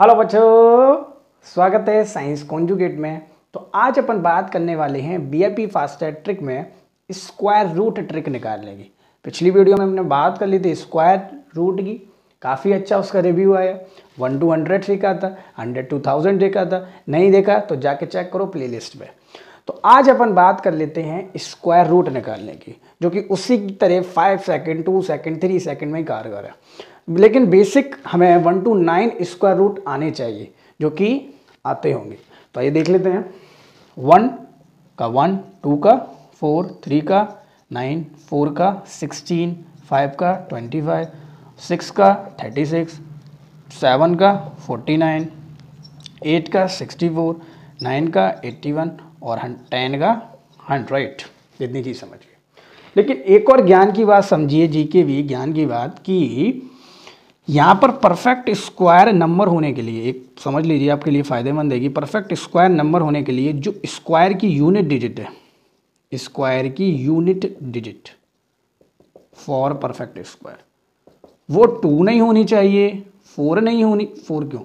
Hello बच्चों, स्वागत है साइंस कॉन्जुगेट में। तो आज अपन बात करने वाले हैं बीआईपी फास्टर ट्रिक में स्क्वायर रूट ट्रिक निकालने की। पिछली वीडियो में हमने बात कर ली थी स्क्वायर रूट की, काफ़ी अच्छा उसका रिव्यू आया। 1 to 100 सीखा था, 100 to 1000 देखा था। नहीं देखा तो जाके चेक करो प्लेलिस्ट में। तो आज अपन बात कर लेते हैं स्क्वायर रूट निकालने की, जो कि उसी की तरह 5 सेकेंड 2 सेकेंड 3 सेकेंड में ही कारगर है। लेकिन बेसिक हमें 1 to 9 स्क्वायर रूट आने चाहिए, जो कि आते होंगे। तो ये देख लेते हैं। 1 का 1, 2 का 4, 3 का 9, 4 का 16, 5 का 25, 6 का 36, 7 का 49, 8 का 64, 9 का 81 और 10 का 100। इतनी चीज़ समझिए। लेकिन एक और ज्ञान की बात समझिए, जीके भी ज्ञान की बात कि यहाँ पर परफेक्ट स्क्वायर नंबर होने के लिए, एक समझ लीजिए आपके लिए फ़ायदेमंद है कि परफेक्ट स्क्वायर नंबर होने के लिए जो स्क्वायर की यूनिट डिजिट है, स्क्वायर की unit digit for perfect square, वो 2 नहीं होनी चाहिए, 4 नहीं होनी, 4 क्यों,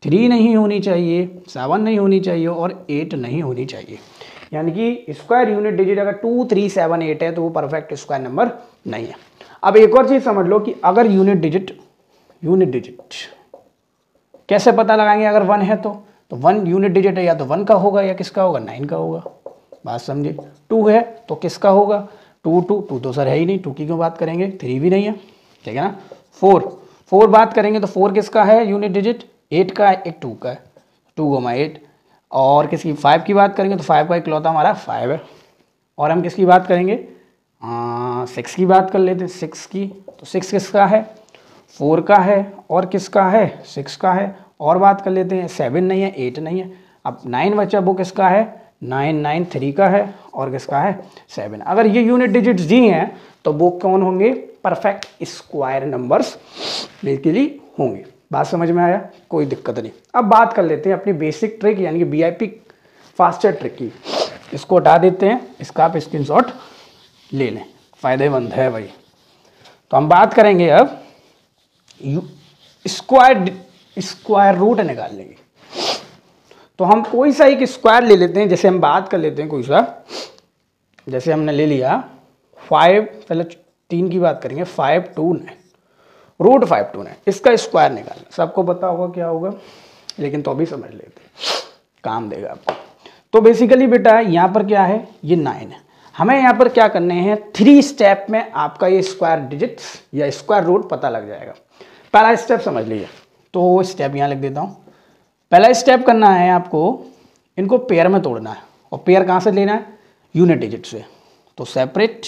3 नहीं होनी चाहिए, 7 नहीं होनी चाहिए और 8 नहीं होनी चाहिए। यानी कि स्क्वायर यूनिट डिजिट अगर 2, 3, 7, 8 है तो वो परफेक्ट स्क्वायर नंबर नहीं है। अब एक और चीज़ समझ लो कि अगर यूनिट डिजिट कैसे पता लगाएंगे अगर 1 है तो 1 यूनिट डिजिट है, या तो 1 का होगा या किसका होगा, 9 का होगा। बात समझे। 2 है तो किसका होगा, 2 तो सर है ही नहीं, 2 की क्यों बात करेंगे, 3 भी नहीं है, ठीक है ना। 4 बात करेंगे तो 4 किसका है यूनिट डिजिट, 8 का है, एक 2 का है, 2, 8। और किसकी 5 की बात करेंगे तो 5 का इकलौता हमारा 5 है। और हम किसकी बात करेंगे, 6 की बात कर लेते हैं। 6 की तो 6 किसका है, 4 का है और किसका है, 6 का है। और बात कर लेते हैं 7 नहीं है, 8 नहीं है। अब 9 बचा, वो किसका है, 9 3 का है और किसका है 7। अगर ये यूनिट डिजिट्स दी हैं तो वो कौन होंगे, परफेक्ट स्क्वायर नंबर्स बेसिकली होंगे। बात समझ में आया, कोई दिक्कत नहीं। अब बात कर लेते हैं अपनी बेसिक ट्रिक यानी कि बीआईपी फास्टर ट्रिक की। इसको हटा देते हैं, इसका आप स्क्रीनशॉट ले लें, फ़ायदेमंद है भाई। तो हम बात करेंगे अब स्क्वायर रूट निकालने की। तो हम कोई सा एक स्क्वायर ले लेते हैं। जैसे हम बात कर लेते हैं कोई सा, जैसे हमने ले लिया 5, पहले 3 की बात करेंगे, 5 to 9, रूट 5 to 9, इसका स्क्वायर निकालना। सबको पता होगा क्या होगा, लेकिन तो अभी समझ लेते हैं, काम देगा आपको। तो बेसिकली बेटा यहाँ पर क्या है, ये 9 है। हमें यहाँ पर क्या करने हैं, 3 स्टेप में आपका ये स्क्वायर डिजिट्स या स्क्वायर रूट पता लग जाएगा। पहला स्टेप समझ लीजिए, तो स्टेप यहाँ लिख देता हूँ। पहला स्टेप करना है आपको, इनको पेयर में तोड़ना है। और पेयर कहाँ से लेना है, यूनिट डिजिट से। तो सेपरेट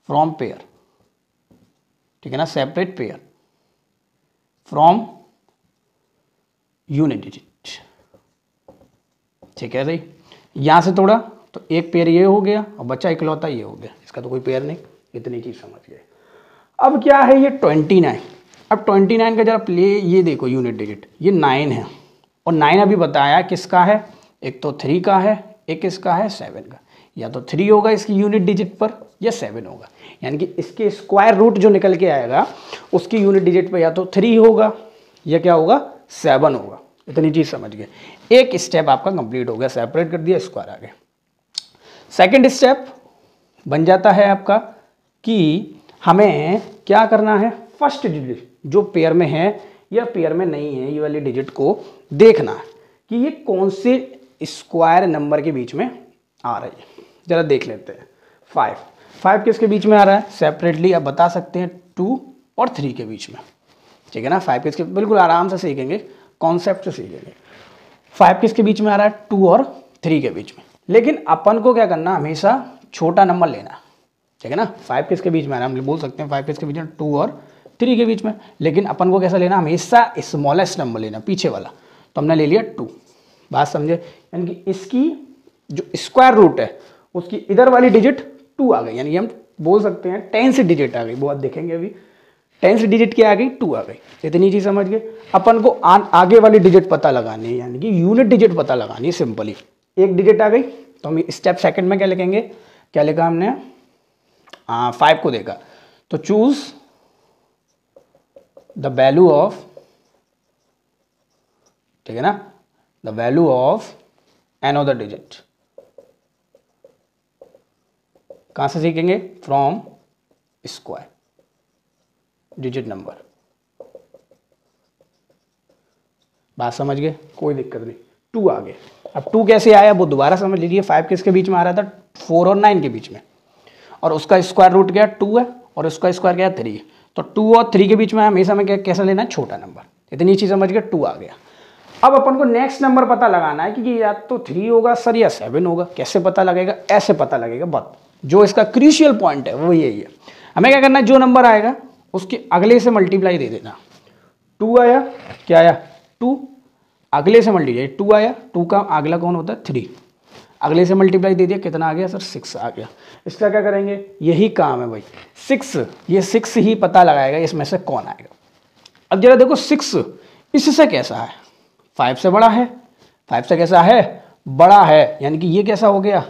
फ्रॉम पेयर, ठीक है ना, separate pair from unit digit, ठीक है भाई। यहाँ से तोड़ा तो एक पेयर ये हो गया और बच्चा इकलौता ये हो गया, इसका तो कोई पेयर नहीं। इतनी चीज़ समझ गए। अब क्या है ये 29। अब 29 का जरा प्ले ये देखो, यूनिट डिजिट ये 9 है और 9 अभी बताया किसका है, एक तो 3 का है, एक किसका है 7 का। या तो 3 होगा इसकी यूनिट डिजिट पर या 7 होगा। यानी कि इसके स्क्वायर रूट जो निकल के आएगा उसकी यूनिट डिजिट पर या तो 3 होगा या क्या होगा 7 होगा। इतनी चीज़ समझ गए। एक स्टेप आपका कंप्लीट हो गया, सेपरेट कर दिया, स्क्वायर आ गया। सेकेंड स्टेप बन जाता है आपका कि हमें क्या करना है, फर्स्ट डिजिट जो पेयर में है या पेयर में नहीं है, ये वाली डिजिट को देखना है कि ये कौन से स्क्वायर नंबर के बीच में आ रही है। जरा देख लेते हैं। 5 किसके बीच में आ रहा है, सेपरेटली आप बता सकते हैं 2 और 3 के बीच में, ठीक है ना। 5 किसके, बिल्कुल आराम से सीखेंगे, कॉन्सेप्ट से सीखेंगे। 5 किसके बीच में आ रहा है, 2 और 3 के बीच में। लेकिन अपन को क्या करना, हमेशा छोटा नंबर लेना, ठीक है ना। 5 किसके बीच में आ रहा है, हम बोल सकते हैं 5 किसके बीच में, 2 और 3 के बीच में। लेकिन अपन को कैसा लेना, हमेशा स्मॉलेस्ट नंबर लेना, पीछे वाला। तो हमने ले लिया 2। बात समझे। यानी कि इसकी जो स्क्वायर रूट है उसकी इधर वाली डिजिट 2 आ गई, यानी हम बोल सकते हैं 10th डिजिट आ गई। बहुत देखेंगे अभी 10th डिजिट क्या आ गई, 2 आ गई। इतनी चीज़ समझ गए। अपन को आगे वाली डिजिट पता लगानी है, यानी कि यूनिट डिजिट पता लगानी है सिंपली। एक डिजिट आ गई तो हम स्टेप सेकंड में क्या लिखेंगे, क्या लिखा हमने, 5 को देखा तो चूज द वैल्यू ऑफ ठीक है ना, the value of another digit. कहां से सीखेंगे, फ्रॉम स्क्वायर डिजिट नंबर। बात समझ गए, कोई दिक्कत नहीं। 2 आ गए। अब 2 कैसे आया वो दोबारा समझ लीजिए। 5 किसके बीच में आ रहा था, 4 और 9 के बीच में, और उसका स्क्वायर रूट क्या 2 है और उसका स्क्वायर क्या 3 है। तो 2 और 3 के बीच में हमेशा में कैसा लेना है, छोटा नंबर। इतनी चीज समझ गए, 2 आ गया। अब अपन को नेक्स्ट नंबर पता लगाना है कि या तो 3 होगा सर या 7 होगा। कैसे पता लगेगा, ऐसे पता लगेगा। बट जो इसका क्रूशियल पॉइंट है वो यही है, हमें क्या करना है, जो नंबर आएगा उसके अगले से मल्टीप्लाई दे देना। 2 आया, क्या आया 2, अगले से मल्टीप्लाई 2 आया, 2 का अगला कौन होता है 3, अगले से मल्टीप्लाई दे दिया, कितना आ गया सर 6 आ गया। इसका क्या करेंगे, यही काम है भाई, 6, ये 6 ही पता लगाएगा इसमें से कौन आएगा। अब जरा देखो 6 इससे कैसा है, 5 से बड़ा है, 5 से कैसा है, बड़ा है, यानी कि ये कैसा हो गया,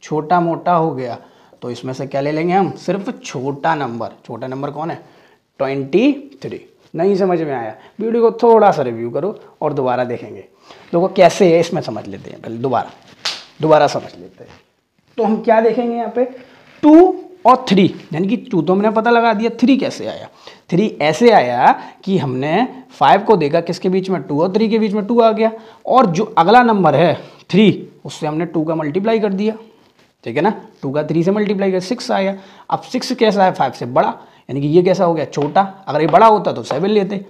छोटा मोटा हो गया। तो इसमें से क्या ले लेंगे हम, सिर्फ छोटा नंबर। छोटा नंबर कौन है 23। नहीं समझ में आया, वीडियो को थोड़ा सा रिव्यू करो और दोबारा देखेंगे। देखो कैसे है इसमें समझ लेते हैं, पहले दोबारा समझ लेते हैं। तो हम क्या देखेंगे यहाँ पे, 2 और 3, यानी कि 2 तो हमने पता लगा दिया, 3 कैसे आया। 3 ऐसे आया कि हमने 5 को देखा किसके बीच में, 2 और 3 के बीच में 2 आ गया, और जो अगला नंबर है 3 उससे हमने 2 का मल्टीप्लाई कर दिया, ठीक है ना। 2 का 3 से मल्टीप्लाई कर 6 आया। अब 6 कैसा है, 5 से बड़ा, यानी कि ये कैसा हो गया, छोटा। अगर ये बड़ा होता तो 7 लेते,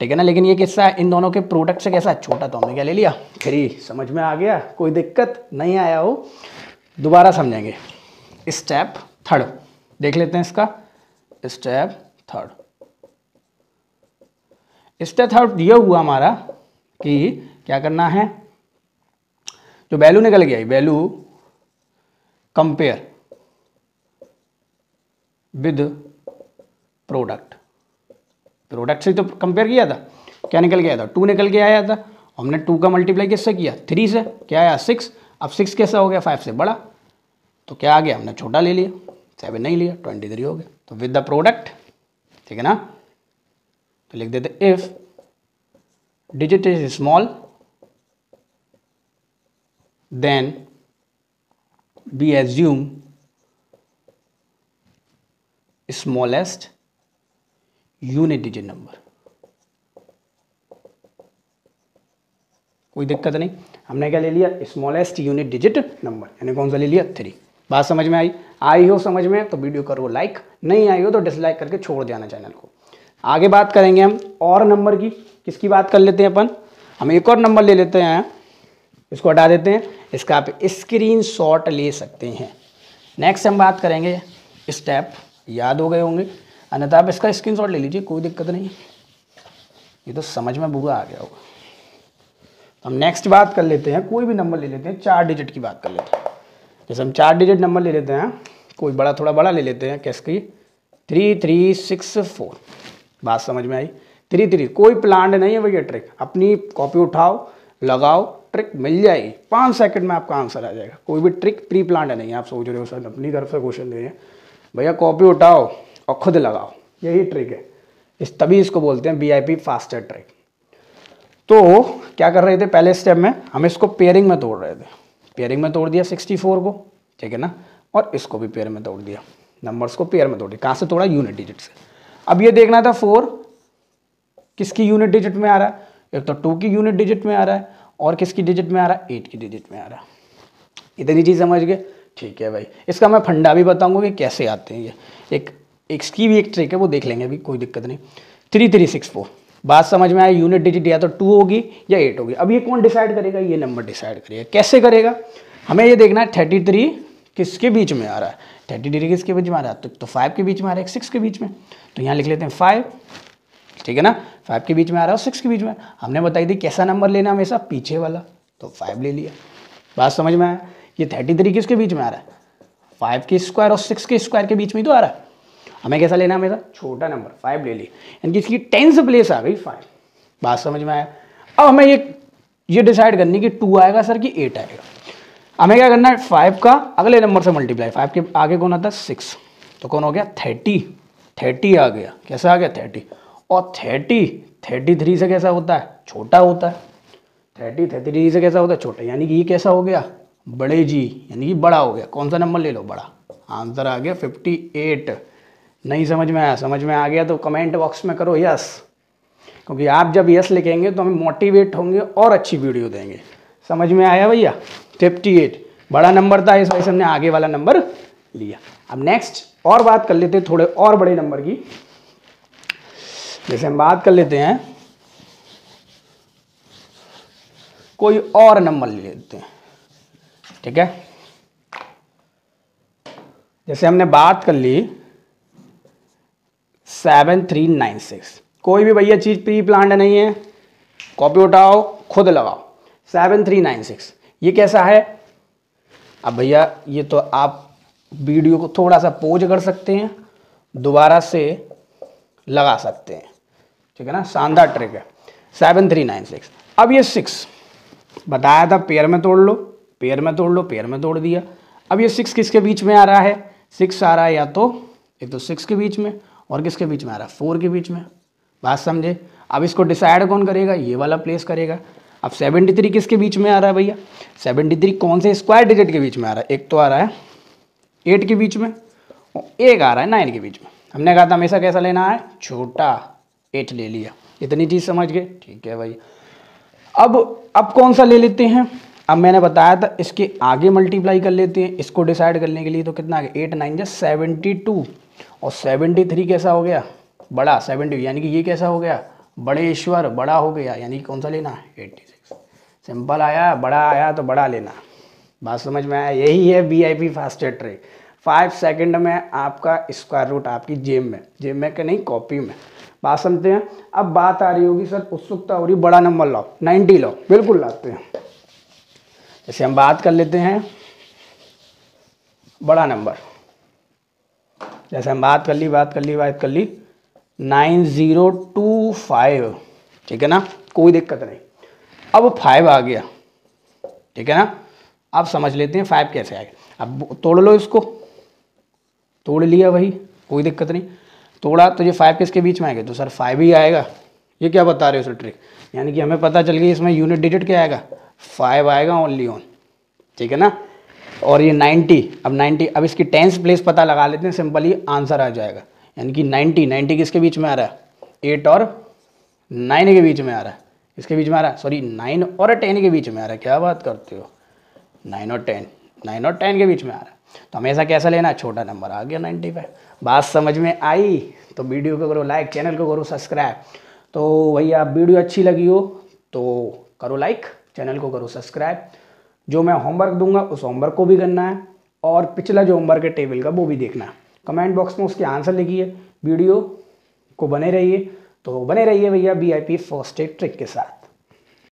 ठीक है ना, लेकिन ये किससा है, इन दोनों के प्रोडक्ट से कैसा है, छोटा, तो हमने क्या ले लिया 3। समझ में आ गया, कोई दिक्कत नहीं आया हो, दोबारा समझेंगे। स्टेप 3 देख लेते हैं इसका। स्टेप 3 ये हुआ हमारा कि क्या करना है, जो वैल्यू निकल गया, वैल्यू कंपेयर विद प्रोडक्ट से तो कंपेयर किया था, क्या निकल गया था 2 निकल के आया था। हमने 2 का मल्टीप्लाई किससे किया 3 से, क्या आया 6। अब 6 कैसा हो गया, 5 से बड़ा, तो क्या आ गया, हमने छोटा ले लिया, 7 नहीं लिया, 23 हो गया। तो विद द प्रोडक्ट, ठीक है ना, तो लिख देते if digit is small then we assume smallest unit digit number. कोई दिक्कत नहीं, हमने क्या ले लिया, स्मॉलेस्ट यूनिट डिजिट नंबर, यानी कौन सा ले लिया 3। बात समझ में आई हो समझ में, तो वीडियो करो लाइक, नहीं आई हो तो डिसलाइक करके छोड़ देना चैनल को। आगे बात करेंगे हम और नंबर की। किसकी बात कर लेते हैं अपन, हम एक और नंबर ले लेते हैं, इसको हटा देते हैं, इसका आप स्क्रीनशॉट ले सकते हैं। नेक्स्ट हम बात करेंगे स्टेप, याद हो गए होंगे, अन्यथा आप इसका स्क्रीनशॉट ले लीजिए, कोई दिक्कत नहीं, ये तो समझ में बुरा आ गया होगा। हम नेक्स्ट बात कर लेते हैं, कोई भी नंबर ले लेते हैं, 4 डिजिट की बात कर लेते हैं। जैसे हम 4 डिजिट नंबर ले लेते हैं, कोई बड़ा थोड़ा बड़ा ले लेते हैं, किसकी 3364। बात समझ में आई, 33, कोई प्लान नहीं है भैया, ट्रिक अपनी कॉपी उठाओ लगाओ, ट्रिक मिल जाएगी, 5 सेकंड में आपका आंसर आ जाएगा। कोई भी ट्रिक प्री प्लान नहीं है। आप सोच रहे हो सर अपनी तरफ से क्वेश्चन दे रहे हैं, भैया कॉपी उठाओ और खुद लगाओ, यही ट्रिक है। तभी इसको बोलते हैं VIP फास्टर ट्रिक। तो क्या कर रहे थे, पहले स्टेप में हम इसको पेयरिंग में तोड़ रहे थे, पेयरिंग में तोड़ दिया 64 को, ठीक है ना, और इसको भी पेयर में तोड़ दिया, नंबर्स को पेयर में तोड़ दिया। कहाँ से तोड़ा, यूनिट डिजिट से। अब ये देखना था 4 किसकी यूनिट डिजिट में आ रहा है, एक तो 2 की यूनिट डिजिट में आ रहा है, और किसकी डिजिट में आ रहा है 8 की डिजिट में आ रहा है। इतनी चीज़ समझ गए, ठीक है भाई। इसका मैं फंडा भी बताऊंगा कि कैसे आते हैं ये, इसकी भी एक ट्रिक है, वो देख लेंगे अभी, कोई दिक्कत नहीं। 3364, बात समझ में आया, यूनिट डिजिट या तो 2 होगी या 8 होगी। अब ये कौन डिसाइड करेगा, ये नंबर डिसाइड करेगा। कैसे करेगा, हमें ये देखना है 33 किसके बीच में आ रहा है, 33 किसके बीच में आ रहा है, तो 5 के बीच में आ रहा है, 6 के बीच में, तो यहाँ लिख लेते हैं 5, ठीक है ना, 5 के बीच में आ रहा है और 6 के बीच में। हमने बताई थी कैसा नंबर लेना हमेशा, पीछे वाला, तो 5 ले लिया। बात समझ में आया, ये 33 किसके बीच में आ रहा है, 5 के स्क्वायर और 6 के स्क्वायर के बीच में ही तो आ रहा है। हमें कैसा लेना है, हमेशा छोटा नंबर 5 ले ली, यानी कि इसकी 10th प्लेस आ गई 5। बात समझ में आया। अब हमें ये डिसाइड करनी कि 2 आएगा सर कि 8 आएगा। हमें क्या करना है, 5 का अगले नंबर से मल्टीप्लाई, 5 के आगे कौन आता है 6, तो कौन हो गया 30 आ गया, कैसा आ गया 30, और 33 से कैसा होता है, छोटा होता है, 33 से कैसा होता है छोटा, यानी कि ये कैसा हो गया बड़े जी, यानी कि बड़ा हो गया। कौन सा नंबर ले लो बड़ा, आंसर आ गया 58। नहीं समझ में आया, समझ में आ गया तो कमेंट बॉक्स में करो यस, क्योंकि आप जब यस लिखेंगे तो हम मोटिवेट होंगे और अच्छी वीडियो देंगे। समझ में आया भैया, 58 बड़ा नंबर था, इस वजह से हमने आगे वाला नंबर लिया। अब नेक्स्ट और बात कर लेते हैं थोड़े और बड़े नंबर की। जैसे हम बात कर लेते हैं कोई और नंबर ले लेते हैं, ठीक है। जैसे हमने बात कर ली 7396, कोई भी भैया चीज प्री प्लान्ड नहीं है, कॉपी उठाओ खुद लगाओ। 7396 ये कैसा है? अब भैया ये तो आप वीडियो को थोड़ा सा पॉज कर सकते हैं, दोबारा से लगा सकते हैं, ठीक है ना, शानदार ट्रिक है। 7396, अब ये 6 बताया था पेयर में तोड़ लो, पेयर में तोड़ लो, पेयर में तोड़ दिया। अब ये 6 किसके बीच में आ रहा है? 6 आ रहा है या तो एक तो 6 के बीच में और किसके बीच में आ रहा है? 4 के बीच में। बात समझे? अब इसको डिसाइड कौन करेगा? ये वाला प्लेस करेगा। अब 73 किसके बीच में आ रहा है भैया? 73 कौन से स्क्वायर डिजिट के बीच में आ रहा है? एक तो आ रहा है 8 के बीच में और एक आ रहा है 9 के बीच में। हमने कहा था हमेशा कैसा लेना है? छोटा 8 ले लिया। इतनी चीज़ समझ गए? ठीक है भाई। अब कौन सा ले लेते हैं? अब मैंने बताया था इसके आगे मल्टीप्लाई कर लेते हैं इसको डिसाइड करने के लिए। तो कितना आ गया? 8 9 72 और 73 कैसा हो गया? बड़ा 70, यानी कि ये कैसा हो गया? बड़े ईश्वर बड़ा हो गया, यानी कि कौन सा लेना है? 86। सिंपल आया, बड़ा आया तो बड़ा लेना। बात समझ में आया? यही है VIP फास्टर ट्रिक। 5 सेकंड में आपका स्क्वायर रूट आपकी जेब में कि नहीं, कॉपी में। बात समझते हैं? अब बात आ रही होगी सर उत्सुकता हो रही, बड़ा नंबर लाओ, 90 लाओ। बिल्कुल लाते हैं। जैसे हम बात कर लेते हैं बड़ा नंबर, जैसे हम बात कर ली 9025, ठीक है ना, कोई दिक्कत नहीं। अब 5 आ गया, ठीक है ना। अब समझ लेते हैं 5 कैसे आ गया। अब तोड़ लो इसको, तोड़ लिया वही, कोई दिक्कत नहीं। तोड़ा तो ये 5 किसके बीच में आएगा? तो सर 5 ही आएगा। ये क्या बता रहे हो सर ट्रिक? यानी कि हमें पता चल गई इसमें यूनिट डिजिट क्या आएगा? 5 आएगा ओनली ऑन, ठीक है ना। और ये 90, अब 90, अब इसकी 10th प्लेस पता लगा लेते हैं, सिंपली आंसर आ जाएगा। यानी कि 90 किसके बीच में आ रहा है? 8 और 9 के बीच में आ रहा है। इसके बीच में आ रहा है, सॉरी 9 और 10 के बीच में आ रहा है। क्या बात करते हो? 9 और 10 के बीच में आ रहा है। तो हमेशा कैसा लेना है? छोटा नंबर। आ गया 95। बात समझ में आई? तो वीडियो को करो लाइक, चैनल को करो सब्सक्राइब। तो भैया वीडियो अच्छी लगी हो तो करो लाइक, चैनल को करो सब्सक्राइब। जो मैं होमवर्क दूंगा उस होमवर्क को भी करना है और पिछला जो होमवर्क है टेबल का वो भी देखना है। कमेंट बॉक्स में उसके आंसर लिखिए। वीडियो को बने रहिए, तो बने रहिए भैया VIP फर्स्ट एड ट्रिक के साथ।